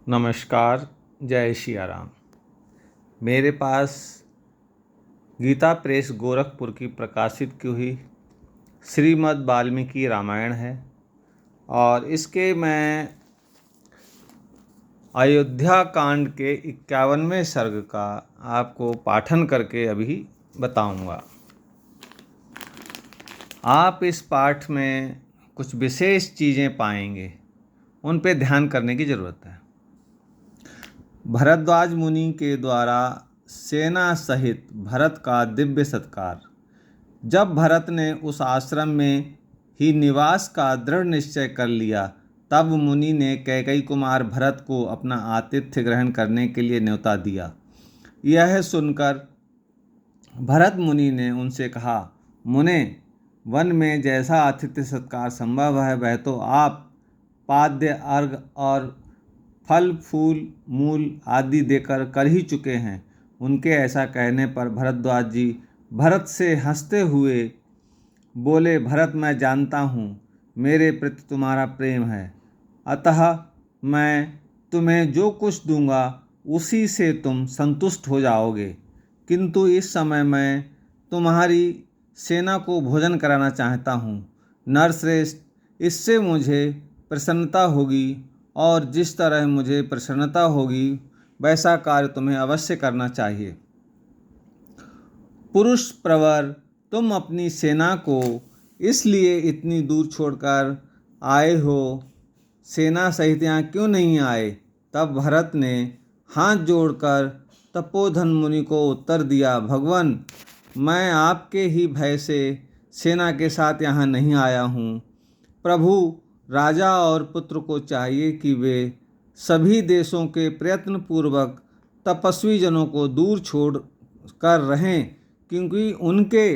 नमस्कार। जय सिया राम। मेरे पास गीता प्रेस गोरखपुर की प्रकाशित की हुई श्रीमद् वाल्मीकि रामायण है और इसके मैं अयोध्या कांड के 51वें सर्ग का आपको पाठन करके अभी बताऊंगा। आप इस पाठ में कुछ विशेष चीज़ें पाएंगे, उन पे ध्यान करने की ज़रूरत है। भरद्वाज मुनि के द्वारा सेना सहित भरत का दिव्य सत्कार। जब भरत ने उस आश्रम में ही निवास का दृढ़ निश्चय कर लिया, तब मुनि ने कैकेयी कुमार भरत को अपना आतिथ्य ग्रहण करने के लिए न्योता दिया। यह सुनकर भरत मुनि ने उनसे कहा, मुने, वन में जैसा आतिथ्य सत्कार संभव है वह तो आप पाद्य अर्घ और फल फूल मूल आदि देकर कर ही चुके हैं। उनके ऐसा कहने पर भरद्वाज जी भरत से हंसते हुए बोले, भरत, मैं जानता हूँ मेरे प्रति तुम्हारा प्रेम है, अतः मैं तुम्हें जो कुछ दूंगा उसी से तुम संतुष्ट हो जाओगे, किंतु इस समय मैं तुम्हारी सेना को भोजन कराना चाहता हूँ। नरश्रेष्ठ, इससे मुझे प्रसन्नता होगी और जिस तरह मुझे प्रसन्नता होगी वैसा कार्य तुम्हें अवश्य करना चाहिए। पुरुष प्रवर, तुम अपनी सेना को इसलिए इतनी दूर छोड़कर आए हो, सेना सहित यहाँ क्यों नहीं आए? तब भरत ने हाथ जोड़कर तपोधन मुनि को उत्तर दिया, भगवान, मैं आपके ही भय से सेना के साथ यहाँ नहीं आया हूँ। प्रभु, राजा और पुत्र को चाहिए कि वे सभी देशों के प्रयत्न पूर्वक तपस्वी जनों को दूर छोड़ कर रहें, क्योंकि उनके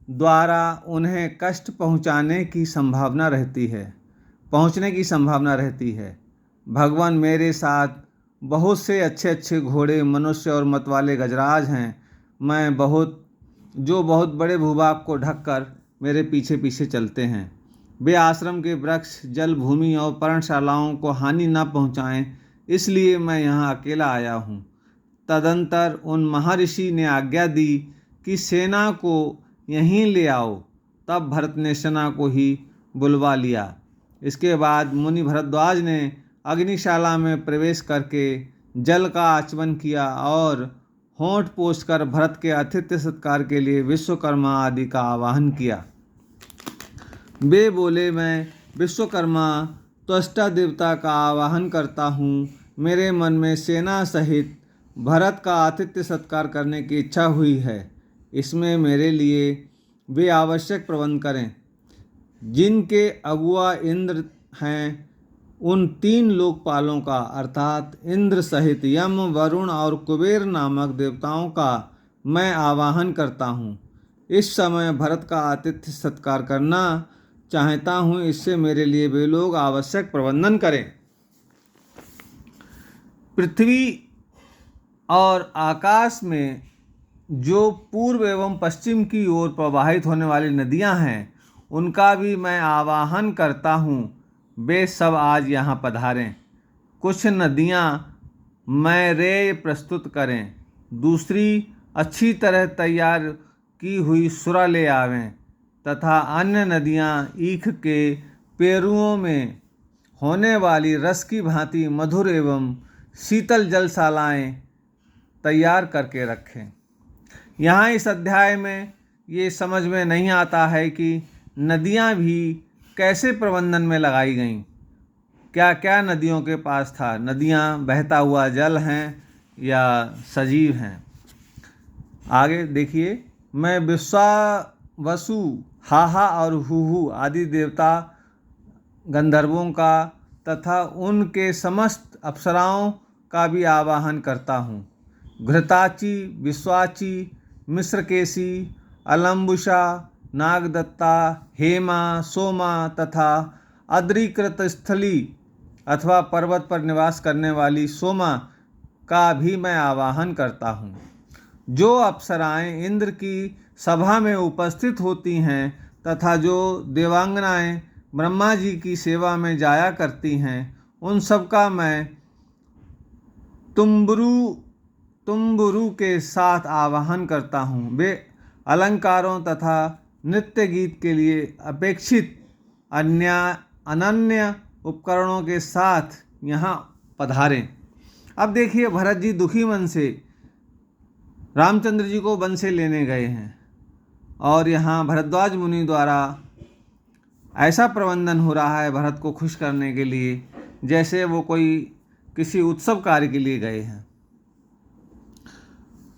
द्वारा उन्हें कष्ट पहुँचने की संभावना रहती है। भगवान, मेरे साथ बहुत से अच्छे अच्छे घोड़े, मनुष्य और मत वाले गजराज हैं। मैं बहुत बड़े भूभाग को ढककर मेरे पीछे पीछे चलते हैं। वे आश्रम के वृक्ष, जल, भूमि और पर्णशालाओं को हानि न पहुँचाएं, इसलिए मैं यहाँ अकेला आया हूँ। तदंतर उन महर्षि ने आज्ञा दी कि सेना को यहीं ले आओ। तब भरत ने सेना को ही बुलवा लिया। इसके बाद मुनि भरद्वाज ने अग्निशाला में प्रवेश करके जल का आचमन किया और होंठ पोंछकर भरत के आतिथ्य सत्कार के लिए विश्वकर्मा आदि का आवाहन किया। वे बोले, मैं विश्वकर्मा त्वष्टा देवता का आवाहन करता हूँ। मेरे मन में सेना सहित भरत का आतिथ्य सत्कार करने की इच्छा हुई है। इसमें मेरे लिए वे आवश्यक प्रबंध करें। जिनके अगुआ इंद्र हैं, उन 3 लोकपालों का, अर्थात इंद्र सहित यम, वरुण और कुबेर नामक देवताओं का मैं आवाहन करता हूँ। इस समय भरत का आतिथ्य सत्कार करना चाहता हूँ, इससे मेरे लिए वे लोग आवश्यक प्रबंधन करें। पृथ्वी और आकाश में जो पूर्व एवं पश्चिम की ओर प्रवाहित होने वाली नदियां हैं, उनका भी मैं आवाहन करता हूँ। वे सब आज यहाँ पधारें। कुछ नदियाँ मैरेय प्रस्तुत करें, दूसरी अच्छी तरह तैयार की हुई सुरा ले आवें, तथा अन्य नदियाँ ईख के पेरुओं में होने वाली रस की भांति मधुर एवं शीतल जलशालाएँ तैयार करके रखें। यहाँ इस अध्याय में ये समझ में नहीं आता है कि नदियाँ भी कैसे प्रबंधन में लगाई गईं। क्या क्या नदियों के पास था? नदियाँ बहता हुआ जल हैं या सजीव हैं? आगे देखिए, मैं विश्वावसु, हाहा और हुहु आदि देवता गंधर्वों का तथा उनके समस्त अप्सराओं का भी आवाहन करता हूँ। घृताची, विश्वाची, मिश्रकेशी, अलम्बुषा, नागदत्ता, हेमा, सोमा तथा अद्रिकृत स्थली अथवा पर्वत पर निवास करने वाली सोमा का भी मैं आवाहन करता हूँ। जो अप्सराएं इंद्र की सभा में उपस्थित होती हैं तथा जो देवांगनाएं ब्रह्मा जी की सेवा में जाया करती हैं, उन सब का मैं तुम्बुरु के साथ आवाहन करता हूँ। वे अलंकारों तथा नृत्य गीत के लिए अपेक्षित अनन्य उपकरणों के साथ यहाँ पधारें। अब देखिए, भरत जी दुखी मन से रामचंद्र जी को वन से लेने गए हैं और यहाँ भरद्वाज मुनि द्वारा ऐसा प्रबंधन हो रहा है भरत को खुश करने के लिए जैसे वो कोई किसी उत्सव कार्य के लिए गए हैं।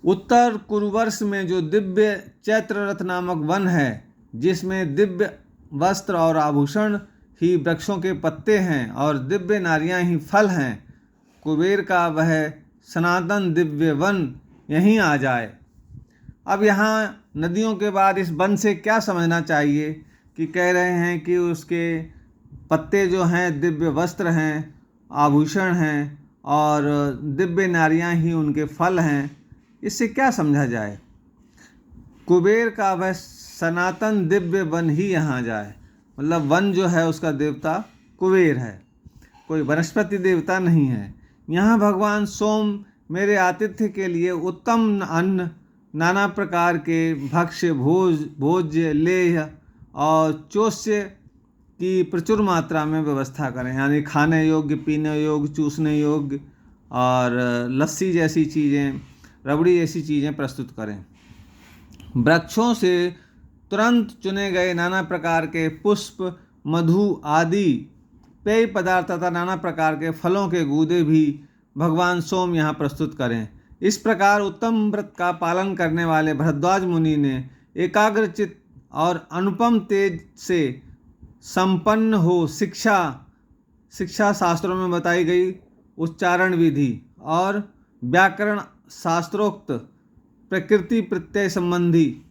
उत्तर कुरुवर्ष में जो दिव्य चैत्ररथ नामक वन है, जिसमें दिव्य वस्त्र और आभूषण ही वृक्षों के पत्ते हैं और दिव्य नारियां ही फल हैं, कुबेर का वह सनातन दिव्य वन यहीं आ जाए। अब यहाँ नदियों के बाद इस वन से क्या समझना चाहिए कि कह रहे हैं कि उसके पत्ते जो हैं दिव्य वस्त्र हैं, आभूषण हैं और दिव्य नारियां ही उनके फल हैं। इससे क्या समझा जाए? कुबेर का वह सनातन दिव्य वन ही यहाँ जाए, मतलब वन जो है उसका देवता कुबेर है, कोई वनस्पति देवता नहीं है। यहाँ भगवान सोम मेरे आतिथ्य के लिए उत्तम अन्न, नाना प्रकार के भक्ष्य, भोज्य, लेह और चोष्य की प्रचुर मात्रा में व्यवस्था करें, यानी खाने योग्य, पीने योग्य, चूसने योग्य और लस्सी जैसी चीज़ें, रबड़ी जैसी चीज़ें प्रस्तुत करें। वृक्षों से तुरंत चुने गए नाना प्रकार के पुष्प, मधु आदि पेय पदार्थ तथा नाना प्रकार के फलों के गूदे भी भगवान सोम यहाँ प्रस्तुत करें। इस प्रकार उत्तम व्रत का पालन करने वाले भरद्वाज मुनि ने एकाग्रचित्त और अनुपम तेज से संपन्न हो शिक्षा शास्त्रों में बताई गई उच्चारण विधि और व्याकरण शास्त्रोक्त प्रकृति प्रत्यय संबंधी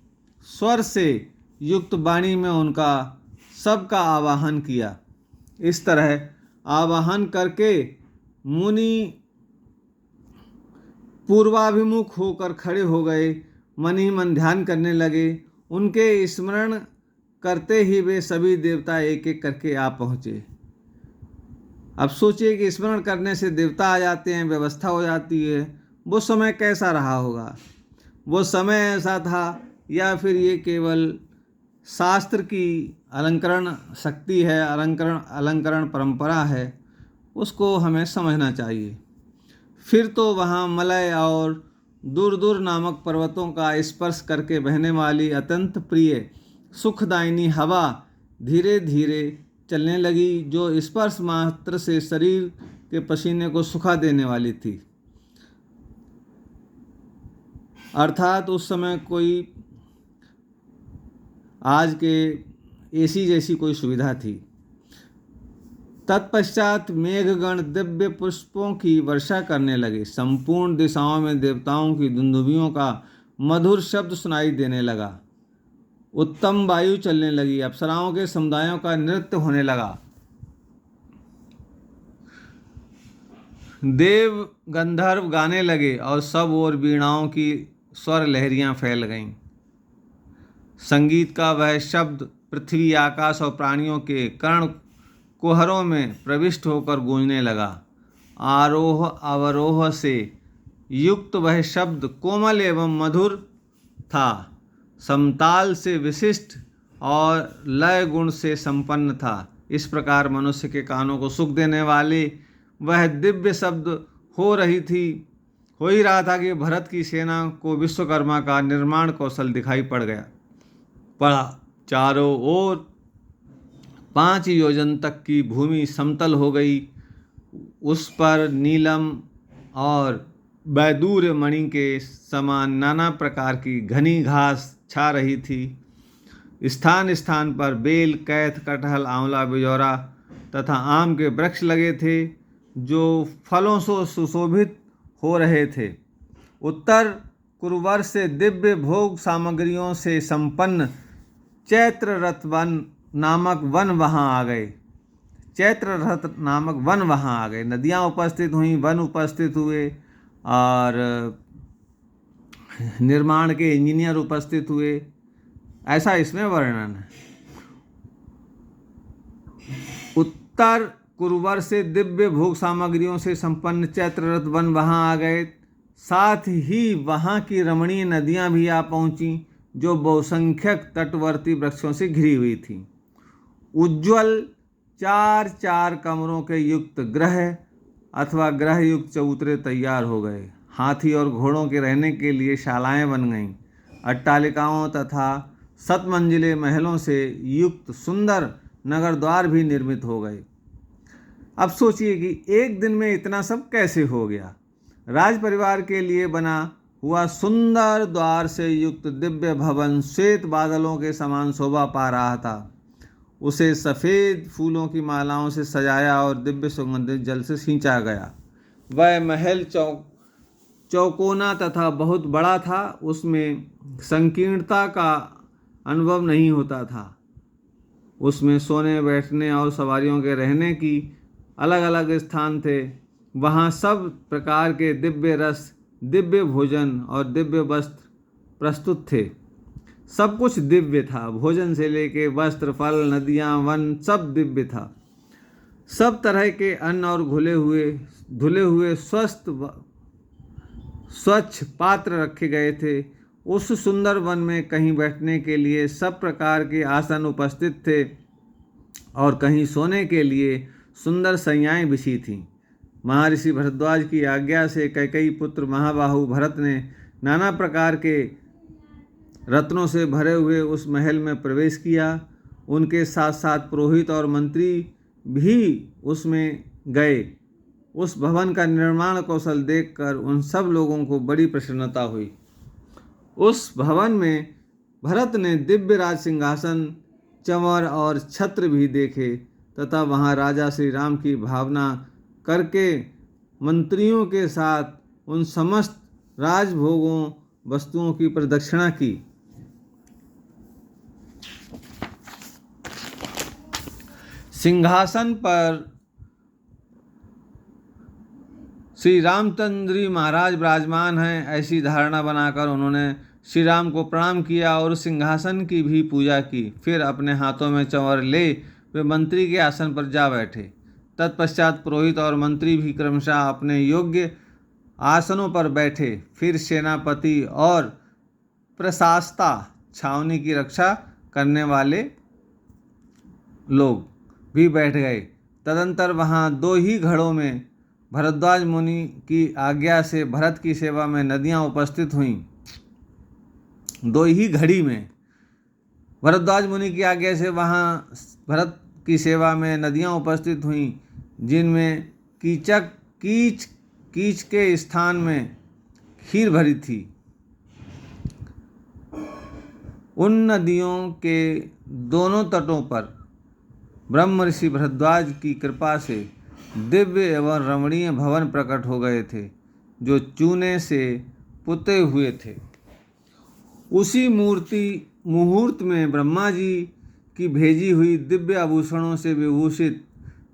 स्वर से युक्त वाणी में उनका सबका आवाहन किया। इस तरह आवाहन करके मुनि पूर्वाभिमुख होकर खड़े हो गए, मन ही मन ध्यान करने लगे। उनके स्मरण करते ही वे सभी देवता एक एक करके आ पहुँचे। अब सोचिए कि स्मरण करने से देवता आ जाते हैं, व्यवस्था हो जाती है। वो समय कैसा रहा होगा? वो समय ऐसा था या फिर ये केवल शास्त्र की अलंकरण शक्ति है, अलंकरण परंपरा है, उसको हमें समझना चाहिए। फिर तो वहाँ मलय और दूर दूर नामक पर्वतों का स्पर्श करके बहने वाली अत्यंत प्रिय सुखदायिनी हवा धीरे धीरे चलने लगी, जो स्पर्श मात्र से शरीर के पसीने को सुखा देने वाली थी। अर्थात उस समय कोई आज के एसी जैसी कोई सुविधा थी। तत्पश्चात मेघगण दिव्य पुष्पों की वर्षा करने लगे। संपूर्ण दिशाओं में देवताओं की दुंदुभियों का मधुर शब्द सुनाई देने लगा। उत्तम वायु चलने लगी। अप्सराओं के समुदायों का नृत्य होने लगा। देव गंधर्व गाने लगे और सब ओर वीणाओं की स्वर लहरियां फैल गईं। संगीत का वह शब्द पृथ्वी, आकाश और प्राणियों के कर्ण कुहरों में प्रविष्ट होकर गूंजने लगा। आरोह अवरोह से युक्त वह शब्द कोमल एवं मधुर था, समताल से विशिष्ट और लय गुण से संपन्न था। इस प्रकार मनुष्य के कानों को सुख देने वाले वह दिव्य शब्द हो ही रहा था कि भरत की सेना को विश्वकर्मा का निर्माण कौशल दिखाई पड़ा। चारों ओर 5 योजन तक की भूमि समतल हो गई। उस पर नीलम और वैदूर्य मणि के समान नाना प्रकार की घनी घास छा रही थी। स्थान स्थान पर बेल, कैथ, कटहल, आंवला, बिजौरा तथा आम के वृक्ष लगे थे, जो फलों से सुशोभित हो रहे थे। उत्तर कुरुवर्ष से दिव्य भोग सामग्रियों से संपन्न चैत्ररथ नामक वन वहाँ आ गए। नदियाँ उपस्थित हुई, वन उपस्थित हुए और निर्माण के इंजीनियर उपस्थित हुए, ऐसा इसमें वर्णन है। उत्तर कुरवर से दिव्य भोग सामग्रियों से संपन्न चैत्ररथ वन वहाँ आ गए। साथ ही वहाँ की रमणीय नदियाँ भी आ पहुँची, जो बहुसंख्यक तटवर्ती वृक्षों से घिरी हुई थी। उज्ज्वल 4-4 कमरों के युक्त ग्रह अथवा ग्रह युक्त चबूतरे तैयार हो गए। हाथी और घोड़ों के रहने के लिए शालाएं बन गईं। अट्टालिकाओं तथा 7 मंजिले महलों से युक्त सुंदर नगर द्वार भी निर्मित हो गए। अब सोचिए कि एक दिन में इतना सब कैसे हो गया। राज परिवार के लिए बना हुआ सुंदर द्वार से युक्त दिव्य भवन श्वेत बादलों के समान शोभा पा रहा था। उसे सफ़ेद फूलों की मालाओं से सजाया और दिव्य सुगंधित जल से सींचा गया। वह महल चौकोना तथा बहुत बड़ा था। उसमें संकीर्णता का अनुभव नहीं होता था। उसमें सोने, बैठने और सवारियों के रहने की अलग अलग स्थान थे। वहाँ सब प्रकार के दिव्य रस, दिव्य भोजन और दिव्य वस्त्र प्रस्तुत थे। सब कुछ दिव्य था। भोजन से लेके वस्त्र, फल, नदियाँ, वन सब दिव्य था। सब तरह के अन्न और धुले हुए स्वच्छ पात्र रखे गए थे। उस सुंदर वन में कहीं बैठने के लिए सब प्रकार के आसन उपस्थित थे और कहीं सोने के लिए सुंदर शैय्याएं बिछी थीं। महर्षि भरद्वाज की आज्ञा से कैकेयी पुत्र महाबाहु भरत ने नाना प्रकार के रत्नों से भरे हुए उस महल में प्रवेश किया। उनके साथ साथ पुरोहित और मंत्री भी उसमें गए। उस भवन का निर्माण कौशल देखकर उन सब लोगों को बड़ी प्रसन्नता हुई। उस भवन में भरत ने दिव्य राज सिंहासन, चंवर और छत्र भी देखे तथा वहाँ राजा श्री राम की भावना करके मंत्रियों के साथ उन समस्त राजभोगों वस्तुओं की प्रदक्षिणा की। सिंहासन पर श्री रामचंद्र जी महाराज विराजमान हैं, ऐसी धारणा बनाकर उन्होंने श्री राम को प्रणाम किया और सिंहासन की भी पूजा की। फिर अपने हाथों में चंवर ले वे मंत्री के आसन पर जा बैठे। तत्पश्चात पुरोहित और मंत्री भी क्रमशः अपने योग्य आसनों पर बैठे। फिर सेनापति और प्रशास्ता, छावनी की रक्षा करने वाले लोग भी बैठ गए। तदंतर वहाँ 2 ही घड़ों में भरद्वाज मुनि की आज्ञा से भरत की सेवा में नदियाँ उपस्थित हुईं। 2 ही घड़ी में भरद्वाज मुनि की आज्ञा से वहाँ भरत की सेवा में नदियाँ उपस्थित हुईं, जिनमें कीच के स्थान में खीर भरी थी। उन नदियों के दोनों तटों पर ब्रह्म ऋषि भरद्वाज की कृपा से दिव्य एवं रमणीय भवन प्रकट हो गए थे, जो चूने से पुते हुए थे। उसी मुहूर्त में ब्रह्मा जी की भेजी हुई दिव्य आभूषणों से विभूषित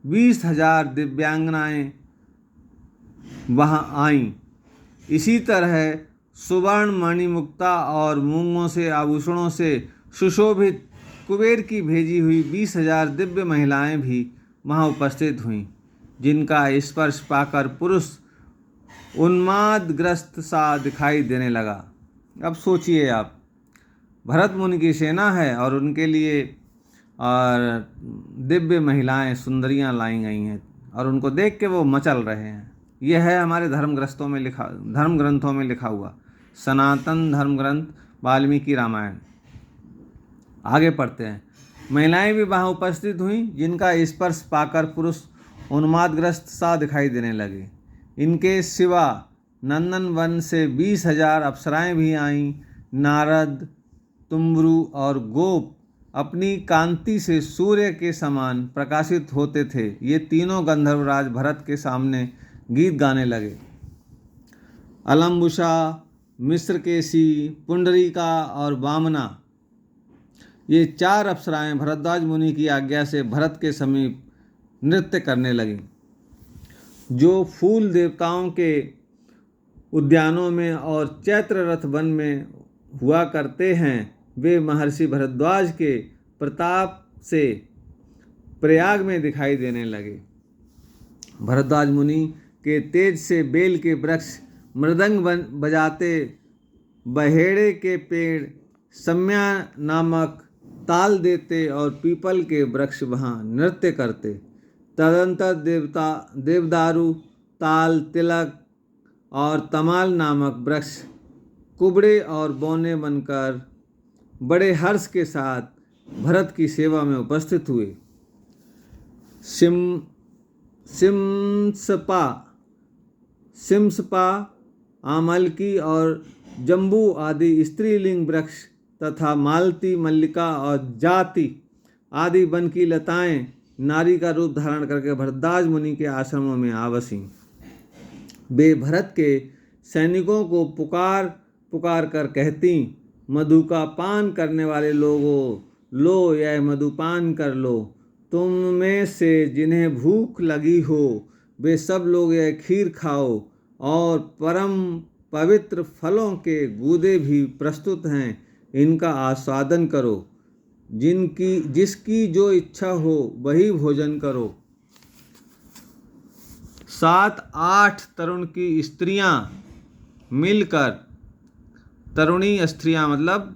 20,000 दिव्यांगनाएं वहाँ आईं। इसी तरह सुवर्ण, मणिमुक्ता और मूंगों से आभूषणों से सुशोभित कुबेर की भेजी हुई 20,000 दिव्य महिलाएं भी वहाँ उपस्थित हुईं, जिनका स्पर्श पाकर पुरुष उन्मादग्रस्त सा दिखाई देने लगा। अब सोचिए आप, भरत मुनि की सेना है और उनके लिए और दिव्य महिलाएं, सुंदरियां लाई गई हैं और उनको देख के वो मचल रहे हैं। यह है हमारे धर्म ग्रंथों में लिखा हुआ सनातन धर्म ग्रंथ वाल्मीकि रामायण। आगे पढ़ते हैं। महिलाएं भी वहाँ उपस्थित हुईं, जिनका स्पर्श पाकर पुरुष उन्मादग्रस्त सा दिखाई देने लगे। इनके सिवा नंदन वन से 20,000 अप्सराएं भी आईं। नारद, तुम्ब्रू और गोप अपनी कांति से सूर्य के समान प्रकाशित होते थे। ये तीनों गंधर्वराज भरत के सामने गीत गाने लगे। अलम्बुषा, मिश्रकेशी, पुंडरीका और वामना, ये 4 अप्सराएं भरद्वाज मुनि की आज्ञा से भरत के समीप नृत्य करने लगीं। जो फूल देवताओं के उद्यानों में और चैत्र रथ वन में हुआ करते हैं, वे महर्षि भरद्वाज के प्रताप से प्रयाग में दिखाई देने लगे। भरद्वाज मुनि के तेज से बेल के वृक्ष मृदंग बजाते, बहेड़े के पेड़ सम्या नामक ताल देते और पीपल के वृक्ष वहाँ नृत्य करते। तदंतर देवदारू, ताल, तिलक और तमाल नामक वृक्ष कुबड़े और बौने बनकर बड़े हर्ष के साथ भरत की सेवा में उपस्थित हुए। सिम्सपा, आमलकी और जम्बू आदि स्त्रीलिंग वृक्ष तथा मालती, मल्लिका और जाति आदि वन की लताएं नारी का रूप धारण करके भरद्वाज मुनि के आश्रमों में आ बसीं। वे भरत के सैनिकों को पुकार पुकार कर कहती, मधु का पान करने वाले लोगों, लो यह मधुपान कर लो। तुम में से जिन्हें भूख लगी हो वे सब लोग यह खीर खाओ, और परम पवित्र फलों के गूदे भी प्रस्तुत हैं, इनका आस्वादन करो। जिसकी जो इच्छा हो वही भोजन करो। 7-8 तरुण की स्त्रियां मिलकर, तरुणी स्त्रियां मतलब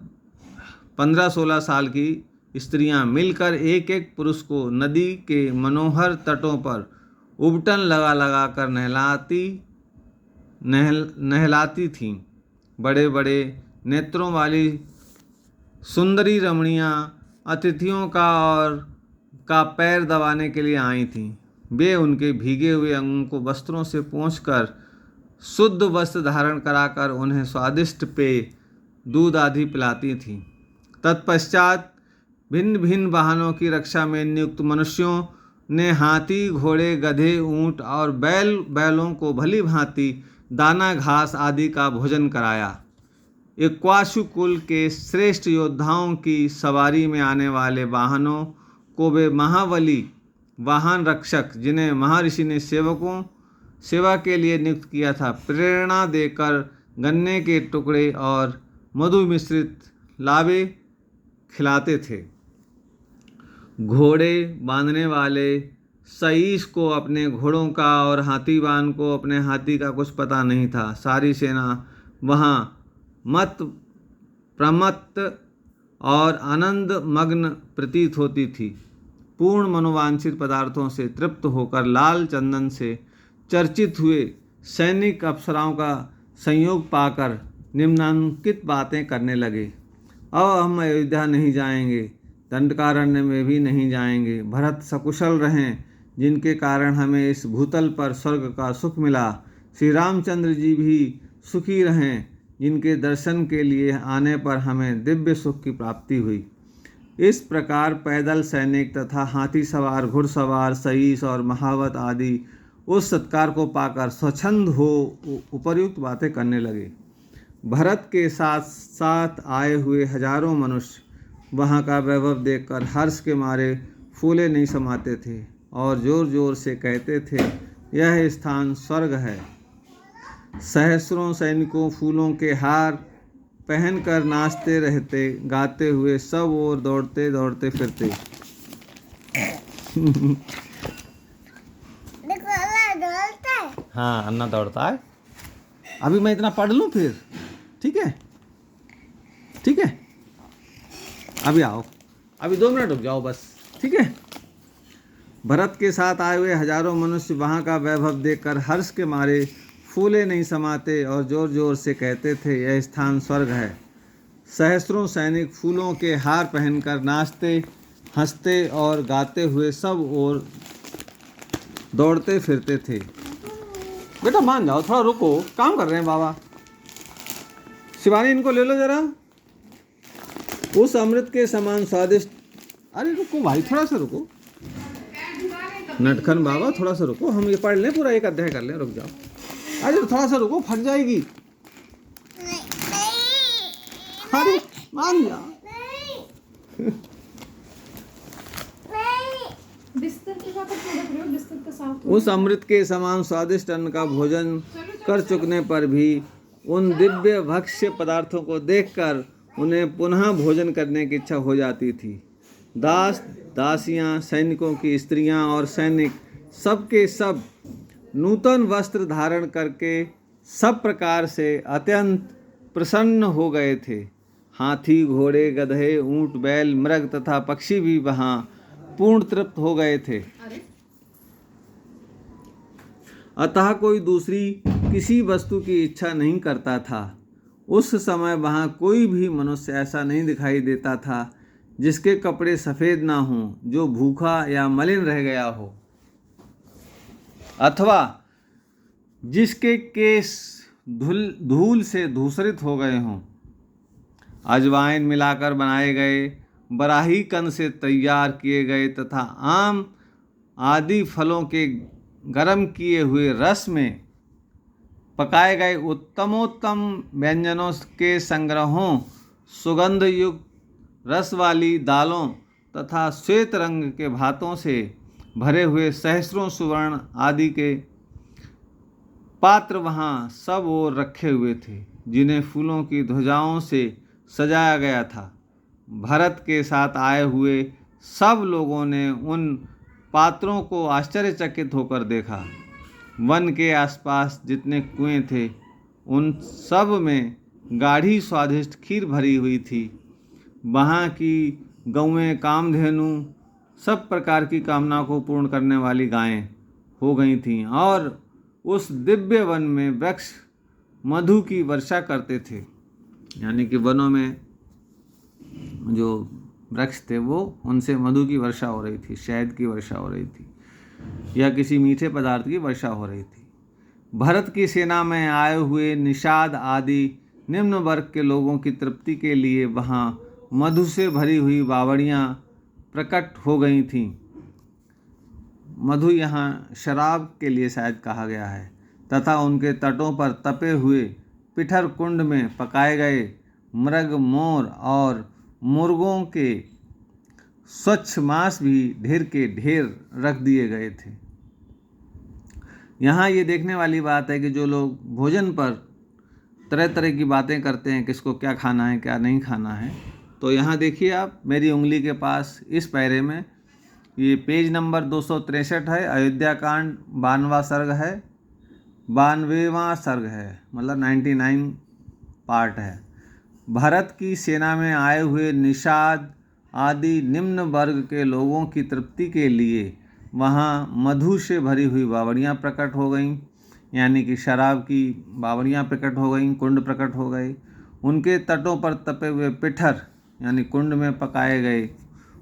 15-16 साल की स्त्रियां मिलकर एक एक पुरुष को नदी के मनोहर तटों पर उबटन लगा लगा कर नहलाती थीं। बड़े बड़े नेत्रों वाली सुंदरी रमणियां अतिथियों का पैर दबाने के लिए आई थीं। वे उनके भीगे हुए अंगों को वस्त्रों से पोंछकर शुद्ध वस्त्र धारण कराकर उन्हें स्वादिष्ट पेय, दूध आदि पिलाती थीं। तत्पश्चात भिन्न भिन्न वाहनों की रक्षा में नियुक्त मनुष्यों ने हाथी, घोड़े, गधे, ऊंट और बैलों को भली भांति दाना, घास आदि का भोजन कराया। इक्ष्वाकु कुल के श्रेष्ठ योद्धाओं की सवारी में आने वाले वाहनों को वे महाबली वाहन रक्षक, जिन्हें महर्षि ने सेवा के लिए नियुक्त किया था, प्रेरणा देकर गन्ने के टुकड़े और मधु मिश्रित लावे खिलाते थे। घोड़े बांधने वाले सईस को अपने घोड़ों का और हाथीवान को अपने हाथी का कुछ पता नहीं था। सारी सेना वहाँ मत प्रमत्त और आनंद मग्न प्रतीत होती थी। पूर्ण मनोवांछित पदार्थों से तृप्त होकर लाल चंदन से चर्चित हुए सैनिक अप्सराओं का संयोग पाकर निम्नांकित बातें करने लगे। अब हम अयोध्या नहीं जाएंगे, दंडकारण्य में भी नहीं जाएंगे। भरत सकुशल रहें, जिनके कारण हमें इस भूतल पर स्वर्ग का सुख मिला। श्री रामचंद्र जी भी सुखी रहें, जिनके दर्शन के लिए आने पर हमें दिव्य सुख की प्राप्ति हुई। इस प्रकार पैदल सैनिक तथा हाथी सवार, घुड़सवार, सईस और महावत आदि उस सत्कार को पाकर स्वच्छंद हो उपर्युक्त बातें करने लगे। भरत के साथ साथ आए हुए हजारों मनुष्य वहाँ का वैभव देखकर हर्ष के मारे फूले नहीं समाते थे और जोर जोर से कहते थे, यह स्थान स्वर्ग है। सहस्रों सैनिकों फूलों के हार पहनकर नाचते रहते, गाते हुए सब ओर दौड़ते दौड़ते फिरते। हाँ, अन्ना दौड़ता है। अभी मैं इतना पढ़ लूँ फिर, ठीक है? ठीक है, अभी आओ, अभी 2 मिनट रुक जाओ बस, ठीक है? भरत के साथ आए हुए हजारों मनुष्य वहाँ का वैभव देखकर हर्ष के मारे फूले नहीं समाते और जोर जोर से कहते थे, यह स्थान स्वर्ग है। सहस्रों सैनिक फूलों के हार पहनकर नाचते, हंसते और गाते हुए सब ओर दौड़ते फिरते थे। बेटा मान जाओ, थोड़ा रुको, काम कर रहे हैं बाबा। शिवानी, इनको ले लो जरा। उस अमृत के समान स्वादिष्ट, अरे रुको भाई, थोड़ा सा रुको। नटखन बाबा, थोड़ा सा रुको, हम ये पढ़ लें, पूरा एक अध्याय कर लें, रुक जाओ। अरे थोड़ा सा रुको, फट जाएगी। अरे मान जा। उस अमृत के समान स्वादिष्ट अन्न का भोजन कर चुकने पर भी उन दिव्य भक्ष्य पदार्थों को देखकर उन्हें पुनः भोजन करने की इच्छा हो जाती थी। दास दासियां, सैनिकों की स्त्रियां और सैनिक सब के सब नूतन वस्त्र धारण करके सब प्रकार से अत्यंत प्रसन्न हो गए थे। हाथी, घोड़े, गधे, ऊंट, बैल, मृग तथा पक्षी भी वहां पूर्ण तृप्त हो गए थे। अतः कोई दूसरी किसी वस्तु की इच्छा नहीं करता था। उस समय वहां कोई भी मनुष्य ऐसा नहीं दिखाई देता था जिसके कपड़े सफ़ेद ना हों, जो भूखा या मलिन रह गया हो, अथवा जिसके केस धूल से धूसरित हो गए हों। अजवाइन मिलाकर बनाए गए, बराही कंद से तैयार किए गए तथा आम आदि फलों के गर्म किए हुए रस में पकाए गए उत्तमोत्तम व्यंजनों के संग्रहों, सुगंध युक्त रस वाली दालों तथा श्वेत रंग के भातों से भरे हुए सहस्रों सुवर्ण आदि के पात्र वहाँ सब ओर रखे हुए थे, जिन्हें फूलों की ध्वजाओं से सजाया गया था। भरत के साथ आए हुए सब लोगों ने उन पात्रों को आश्चर्यचकित होकर देखा। वन के आसपास जितने कुएं थे, उन सब में गाढ़ी स्वादिष्ट खीर भरी हुई थी। वहाँ की गौएं, कामधेनु, सब प्रकार की कामना को पूर्ण करने वाली गायें हो गई थीं, और उस दिव्य वन में वृक्ष मधु की वर्षा करते थे। यानी कि वनों में जो वृक्ष थे वो उनसे मधु की वर्षा हो रही थी, शहद की वर्षा हो रही थी, या किसी मीठे पदार्थ की वर्षा हो रही थी। भरत की सेना में आए हुए निषाद आदि निम्न वर्ग के लोगों की तृप्ति के लिए वहाँ मधु से भरी हुई बावड़ियाँ प्रकट हो गई थीं। मधु यहाँ शराब के लिए शायद कहा गया है। तथा उनके तटों पर तपे हुए पिठर कुंड में पकाए गए मृग, मोर और मुर्गों के स्वच्छ मांस भी ढेर के ढेर रख दिए गए थे। यहाँ ये देखने वाली बात है कि जो लोग भोजन पर तरह तरह की बातें करते हैं, किसको क्या खाना है, क्या नहीं खाना है, तो यहाँ देखिए आप मेरी उंगली के पास इस पैरे में ये पेज नंबर 263 है। अयोध्या कांड 92वां सर्ग है, 92वां सर्ग है, मतलब 99 पार्ट है। भरत की सेना में आए हुए निषाद आदि निम्न वर्ग के लोगों की तृप्ति के लिए वहाँ मधु से भरी हुई बावड़ियाँ प्रकट हो गईं, यानी कि शराब की बावड़ियाँ प्रकट हो गईं, कुंड प्रकट हो गए। उनके तटों पर तपे हुए पिठर यानी कुंड में पकाए गए,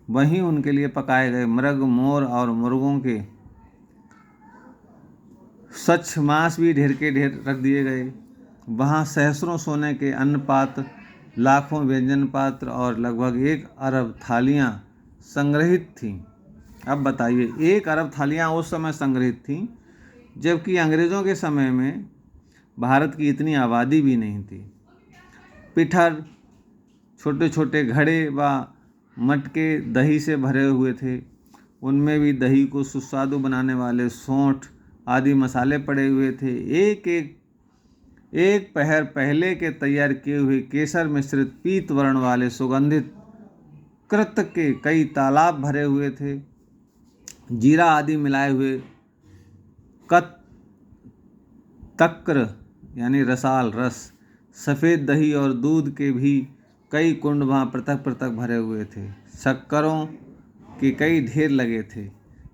वहीं उनके लिए पकाए गए मृग, मोर और मुर्गों के स्वच्छ मांस भी ढेर के ढेर रख दिए गए। वहाँ सहस्रों सोने के अन्न पात्र, लाखों व्यंजन पात्र और लगभग 1 अरब थालियाँ संग्रहित थीं। अब बताइए, 1 अरब थालियाँ उस समय संग्रहित थीं, जबकि अंग्रेज़ों के समय में भारत की इतनी आबादी भी नहीं थी। पिठर, छोटे छोटे घड़े व मटके दही से भरे हुए थे। उनमें भी दही को सुस्वादु बनाने वाले सौंठ आदि मसाले पड़े हुए थे। एक पहर पहले के तैयार किए हुए केसर मिश्रित पीत वर्ण वाले सुगंधित कृत के कई तालाब भरे हुए थे। जीरा आदि मिलाए हुए तक्र यानी रसाल रस, सफ़ेद दही और दूध के भी कई कुंड वहाँ पृथक पृथक भरे हुए थे। शक्करों के कई ढेर लगे थे।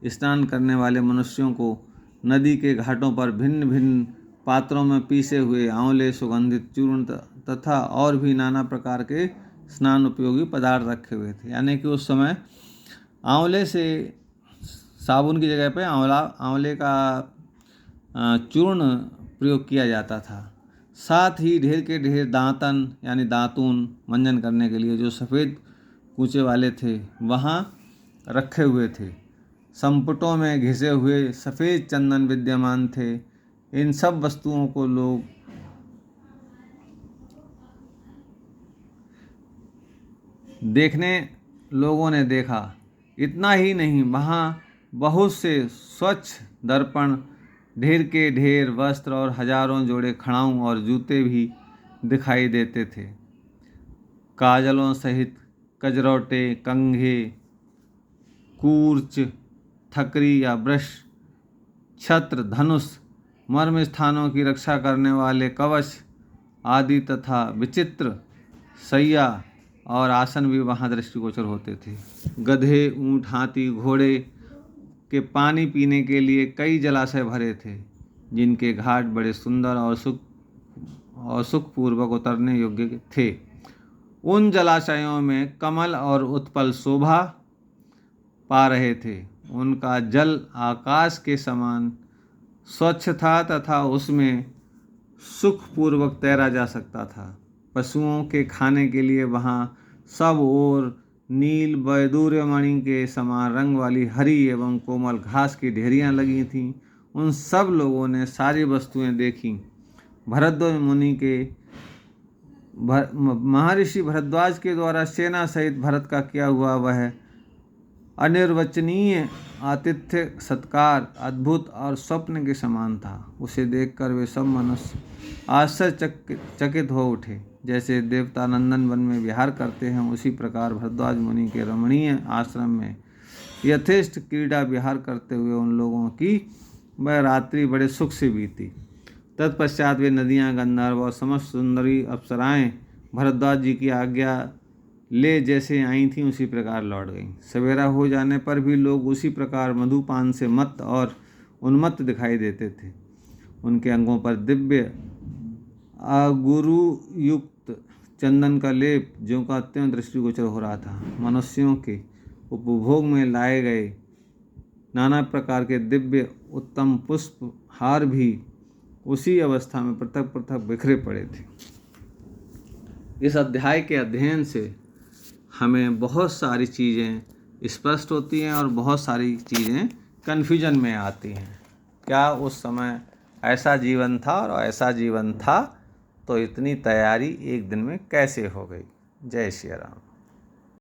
स्नान करने वाले मनुष्यों को नदी के घाटों पर भिन्न भिन्न पात्रों में पीसे हुए आंवले, सुगंधित चूर्ण तथा और भी नाना प्रकार के स्नान उपयोगी पदार्थ रखे हुए थे। यानी कि उस समय आंवले से साबुन की जगह पे आंवले का चूर्ण प्रयोग किया जाता था। साथ ही ढेर के ढेर दांतन यानी दातून मंजन करने के लिए जो सफ़ेद कूचे वाले थे वहाँ रखे हुए थे। संपुटों में घिसे हुए सफ़ेद चंदन विद्यमान थे। इन सब वस्तुओं को लोगों ने देखा। इतना ही नहीं, वहाँ बहुत से स्वच्छ दर्पण, ढेर के ढेर वस्त्र और हजारों जोड़े खड़ाऊँ और जूते भी दिखाई देते थे। काजलों सहित कजरौटे, कंघे, कूर्च, थकरी या ब्रश छत्र, धनुष, मर्म स्थानों की रक्षा करने वाले कवच आदि तथा विचित्र शैया और आसन भी वहाँ दृष्टिगोचर होते थे। गधे, ऊँट, हाथी, घोड़े के पानी पीने के लिए कई जलाशय भरे थे, जिनके घाट बड़े सुंदर और सुखपूर्वक उतरने योग्य थे। उन जलाशयों में कमल और उत्पल शोभा पा रहे थे। उनका जल आकाश के समान स्वच्छ था तथा उसमें सुखपूर्वक तैरा जा सकता था। पशुओं के खाने के लिए वहाँ सब ओर नील वैदूर्यमणि के समान रंग वाली हरी एवं कोमल घास की ढेरियाँ लगी थीं। उन सब लोगों ने सारी वस्तुएं देखीं। भरद्वाज मुनि के महर्षि भरद्वाज के द्वारा सेना सहित भरत का किया हुआ वह अनिर्वचनीय आतिथ्य सत्कार अद्भुत और स्वप्न के समान था। उसे देखकर वे सब मनुष्य आश्चर्यचकित हो उठे। जैसे देवता नंदन वन में विहार करते हैं, उसी प्रकार भरद्वाज मुनि के रमणीय आश्रम में यथेष्ट क्रीड़ा विहार करते हुए उन लोगों की वह रात्रि बड़े सुख से बीती। तत्पश्चात वे नदियाँ, गंधर्व और समस्त सुंदरी अप्सराएं भरद्वाज जी की आज्ञा ले जैसे आई थीं उसी प्रकार लौट गईं। सवेरा हो जाने पर भी लोग उसी प्रकार मधुपान से मत्त और उन्मत्त दिखाई देते थे। उनके अंगों पर दिव्य गुरुयुक्त चंदन का लेप ज्यों का अत्यंत दृष्टिगोचर हो रहा था। मनुष्यों के उपभोग में लाए गए नाना प्रकार के दिव्य उत्तम पुष्प हार भी उसी अवस्था में पृथक पृथक बिखरे पड़े थे। इस अध्याय के अध्ययन से हमें बहुत सारी चीज़ें स्पष्ट होती हैं और बहुत सारी चीज़ें कन्फ्यूजन में आती हैं। क्या उस समय ऐसा जीवन था, और ऐसा जीवन था तो इतनी तैयारी एक दिन में कैसे हो गई। जय श्री राम।